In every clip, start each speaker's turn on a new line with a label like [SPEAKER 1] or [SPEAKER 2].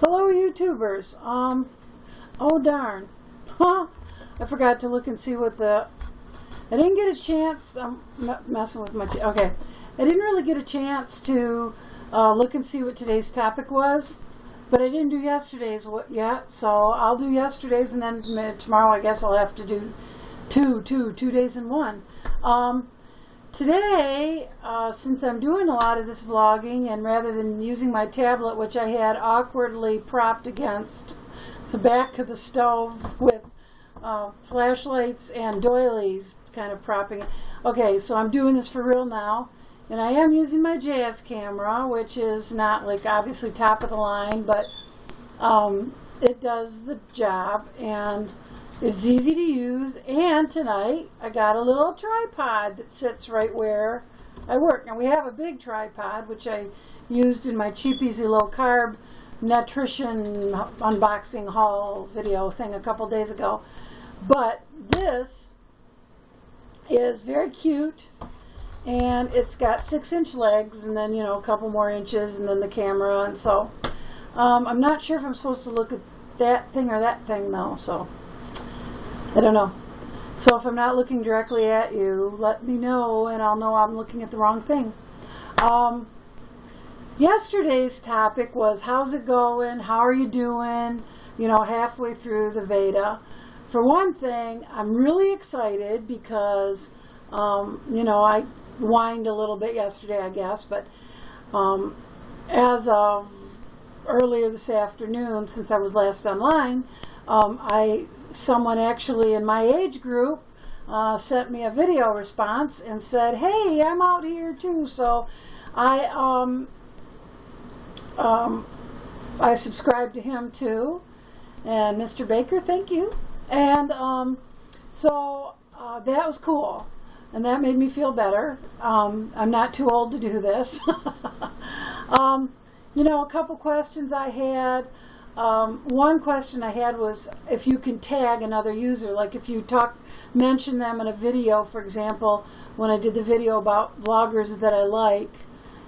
[SPEAKER 1] Hello YouTubers. Oh darn. I forgot to look and see what I didn't get a chance, I'm messing with my, okay. I didn't really get a chance to look and see what today's topic was, but I didn't do yesterday's yet, so I'll do yesterday's, and then tomorrow I guess I'll have to do two days in one. Today, since I'm doing a lot of this vlogging, and rather than using my tablet, which I had awkwardly propped against the back of the stove with flashlights and doilies kind of propping it. Okay, so I'm doing this for real now, and I am using my Jazz camera, which is not like obviously top of the line, but it does the job, and it's easy to use. And tonight I got a little tripod that sits right where I work. Now we have a big tripod which I used in my cheap, easy, low carb nutrition unboxing haul video thing a couple days ago. But this is very cute, and it's got 6-inch legs, and then, you know, a couple more inches, and then the camera. And so I'm not sure if I'm supposed to look at that thing or that thing though, so I don't know. So if I'm not looking directly at you, let me know, and I'll know I'm looking at the wrong thing. Yesterday's topic was, how's it going? How are you doing? You know, halfway through the VEDA. For one thing, I'm really excited because, you know, I whined a little bit yesterday, I guess, but as of earlier this afternoon, since I was last online, someone actually in my age group sent me a video response and said, hey, I'm out here too. So I subscribed to him too, and Mr. Baker, thank you. And so that was cool, and that made me feel better. I'm not too old to do this. You know, a couple questions I had. One question I had was if you can tag another user, like if you mention them in a video. For example, when I did the video about vloggers that I like,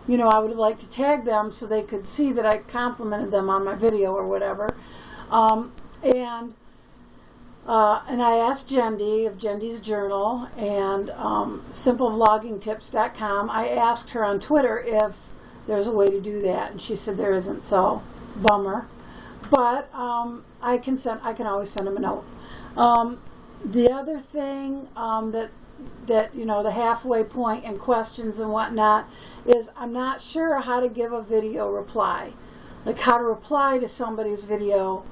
[SPEAKER 1] you know, I would like to tag them so they could see that I complimented them on my video or whatever. And I asked Jendi of Jendi's Journal and simplevloggingtips.com. I asked her on Twitter if there's a way to do that, and she said there isn't, so bummer. But I can always send them a note. The other thing that you know, the halfway point and questions and whatnot, is I'm not sure how to give a video reply, like how to reply to somebody's video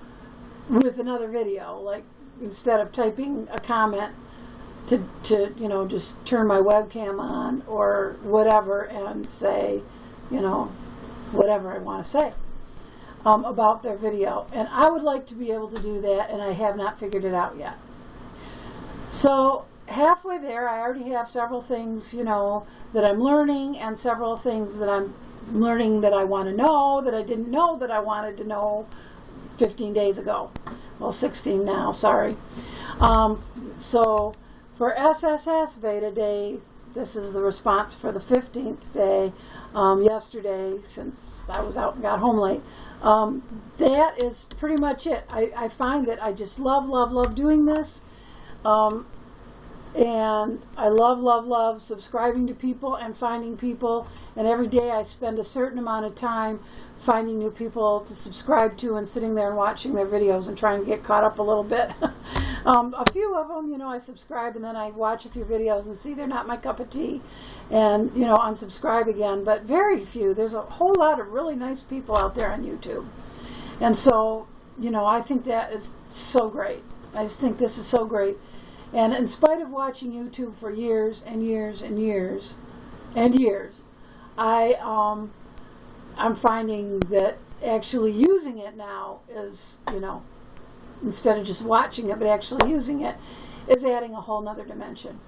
[SPEAKER 1] with another video, like instead of typing a comment to you know, just turn my webcam on or whatever and say, you know, whatever I want to say about their video. And I would like to be able to do that, and I have not figured it out yet. So halfway there, I already have several things, you know, that I'm learning, and several things that I'm learning that I want to know that I didn't know that I wanted to know 15 days ago. Well, 16 now, sorry. So for SSS Beta Day, this is the response for the 15th day, yesterday, since I was out and got home late. That is pretty much it. I find that I just love doing this. And I love subscribing to people and finding people, and every day I spend a certain amount of time finding new people to subscribe to and sitting there and watching their videos and trying to get caught up a little bit. A few of them, you know, I subscribe and then I watch a few videos and see they're not my cup of tea, and, you know, unsubscribe again. But very few. There's a whole lot of really nice people out there on YouTube, and so, you know, I think that is so great. I just think this is so great. And in spite of watching YouTube for years and years and years and years, I'm finding that actually using it now is, you know, instead of just watching it, but actually using it is adding a whole nother dimension.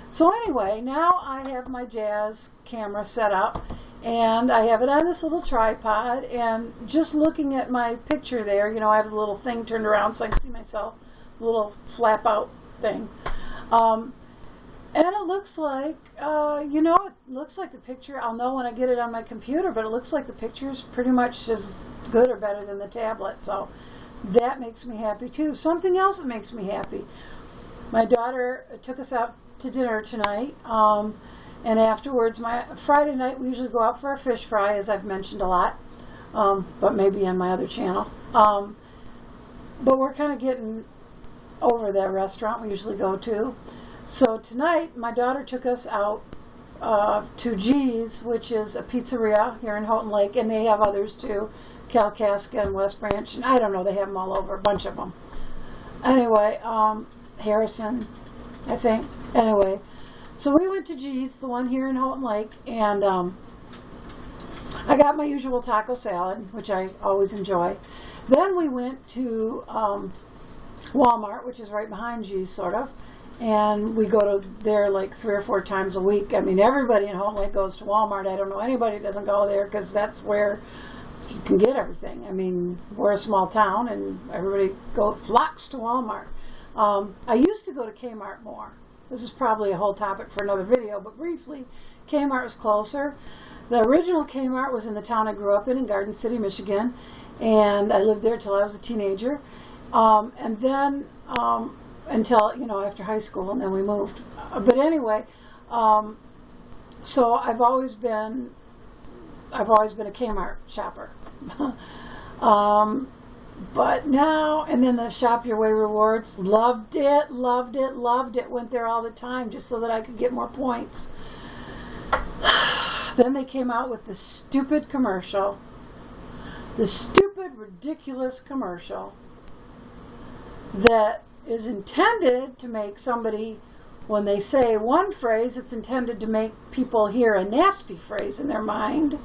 [SPEAKER 1] So anyway, now I have my Jazz camera set up, and I have it on this little tripod, and just looking at my picture there, you know, I have a little thing turned around so I can see myself, a little flap out thing. And it looks like, you know, it looks like the picture, I'll know when I get it on my computer, but it looks like the picture's pretty much as good or better than the tablet, so that makes me happy too. Something else that makes me happy. My daughter took us out to dinner tonight, and afterwards, Friday night we usually go out for a fish fry, as I've mentioned a lot, but maybe on my other channel. But we're kind of getting over that restaurant we usually go to. So tonight, my daughter took us out to G's, which is a pizzeria here in Houghton Lake, and they have others too, Kalkaska and West Branch, and I don't know, they have them all over, a bunch of them. Anyway, Harrison, I think. Anyway, so we went to G's, the one here in Houghton Lake, and I got my usual taco salad, which I always enjoy. Then we went to Walmart, which is right behind G's, sort of, and we go to there like 3 or 4 times a week. I mean, everybody in Houghton Lake goes to Walmart. I don't know anybody that doesn't go there, because that's where you can get everything. I mean, we're a small town, and everybody flocks to Walmart. I used to go to Kmart more. This is probably a whole topic for another video, but briefly, Kmart was closer. The original Kmart was in the town I grew up in Garden City, Michigan, and I lived there till I was a teenager. And then until, you know, after high school, and then we moved. But anyway, so I've always been a Kmart shopper. But now, and then the Shop Your Way rewards, loved it, loved it, loved it. Went there all the time just so that I could get more points. Then they came out with the stupid commercial, the stupid, ridiculous commercial that is intended to make somebody, when they say one phrase, it's intended to make people hear a nasty phrase in their mind,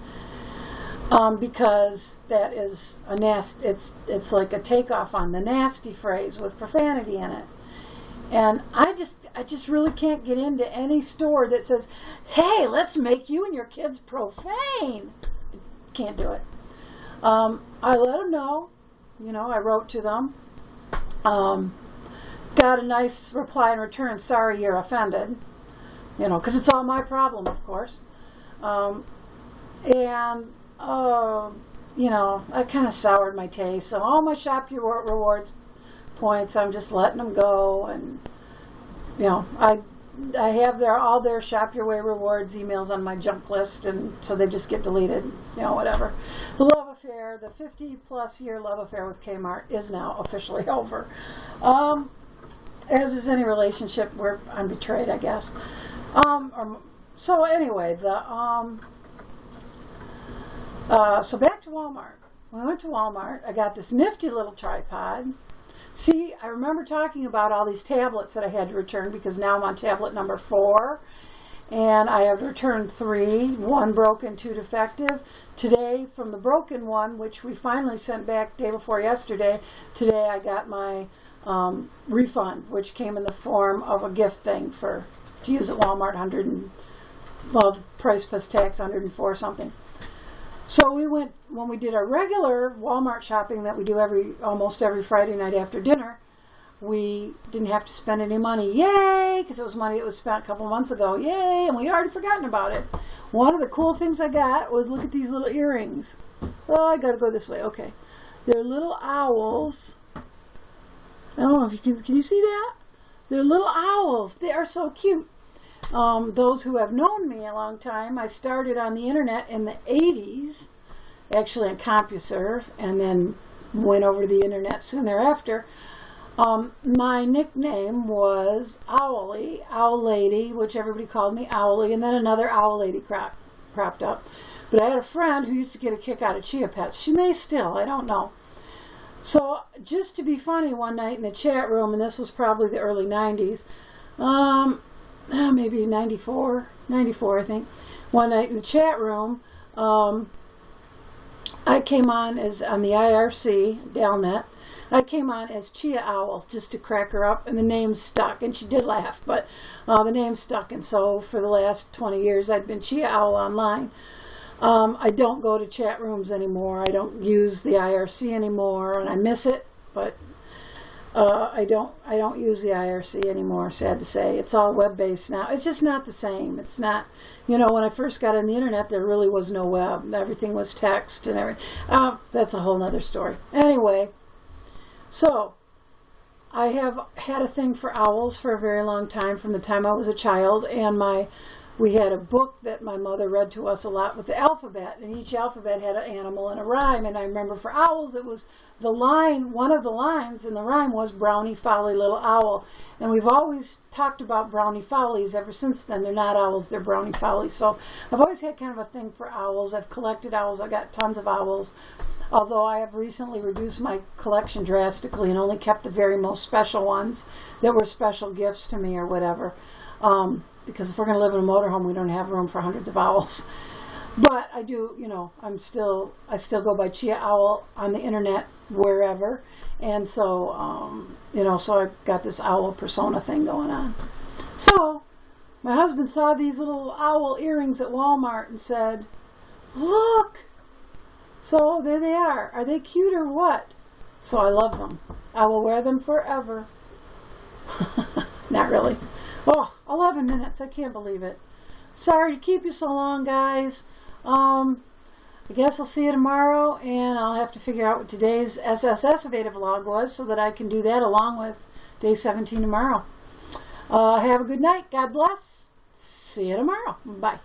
[SPEAKER 1] because that is a it's like a takeoff on the nasty phrase with profanity in it. And I just really can't get into any store that says, hey, let's make you and your kids profane. Can't do it. I let them know, you know, I wrote to them. Got a nice reply in return, sorry you're offended, you know, because it's all my problem, of course. You know, I kind of soured my taste, so all my Shop Your Rewards points, I'm just letting them go, and, you know, I have all their Shop Your Way rewards emails on my junk list, and so they just get deleted, you know, whatever. The love affair, the 50-plus year love affair with Kmart is now officially over. As is any relationship where I'm betrayed, I guess. So anyway, so back to Walmart. When I went to Walmart, I got this nifty little tripod. See, I remember talking about all these tablets that I had to return, because now I'm on tablet number 4, and I have returned 3, 1 broken, 2 defective. Today, from the broken one, which we finally sent back day before yesterday, today I got my refund, which came in the form of a gift thing to use at Walmart, price plus tax, 104 something. So we went, when we did our regular Walmart shopping that we do almost every Friday night after dinner, we didn't have to spend any money. Yay! Because it was money that was spent a couple months ago. Yay! And we'd already forgotten about it. One of the cool things I got was, look at these little earrings. Oh, I gotta go this way. Okay. They're little owls. I don't know if you can you see that? They're little owls. They are so cute. Those who have known me a long time, I started on the internet in the 80s, actually on CompuServe, and then went over to the internet soon thereafter. My nickname was Owlie, Owl Lady, which everybody called me Owlie, and then another Owl Lady cropped up. But I had a friend who used to get a kick out of Chia Pets. She may still, I don't know. So just to be funny, one night in the chat room, and this was probably the early 90s, maybe 94 I think, one night in the chat room, I came on the IRC, Dalnet, I came on as Chia Owl, just to crack her up, and the name stuck, and she did laugh, but the name stuck, and so for the last 20 years I'd been Chia Owl online. I don't go to chat rooms anymore, I don't use the IRC anymore, and I miss it, but I don't use the IRC anymore, sad to say. It's all web-based now. It's just not the same. It's not, you know, when I first got on the internet, there really was no web. Everything was text and everything. That's a whole nother story. Anyway, so I have had a thing for owls for a very long time, from the time I was a child, and we had a book that my mother read to us a lot with the alphabet, and each alphabet had an animal and a rhyme. And I remember for owls, it was the line, one of the lines in the rhyme was Brownie Folly Little Owl. And we've always talked about Brownie Follies ever since then. They're not owls, they're Brownie Follies. So I've always had kind of a thing for owls. I've collected owls. I've got tons of owls. Although I have recently reduced my collection drastically and only kept the very most special ones that were special gifts to me or whatever. Because if we're going to live in a motorhome, we don't have room for hundreds of owls. But I do, you know, I still go by Chia Owl on the internet, wherever. And so, you know, so I've got this owl persona thing going on. So, my husband saw these little owl earrings at Walmart and said, "Look!" So, there they are. Are they cute or what? So I love them. I will wear them forever. Not really. Oh, 11 minutes. I can't believe it. Sorry to keep you so long, guys. I guess I'll see you tomorrow, and I'll have to figure out what today's SSS VEDA vlog was so that I can do that along with day 17 tomorrow. Have a good night. God bless. See you tomorrow. Bye.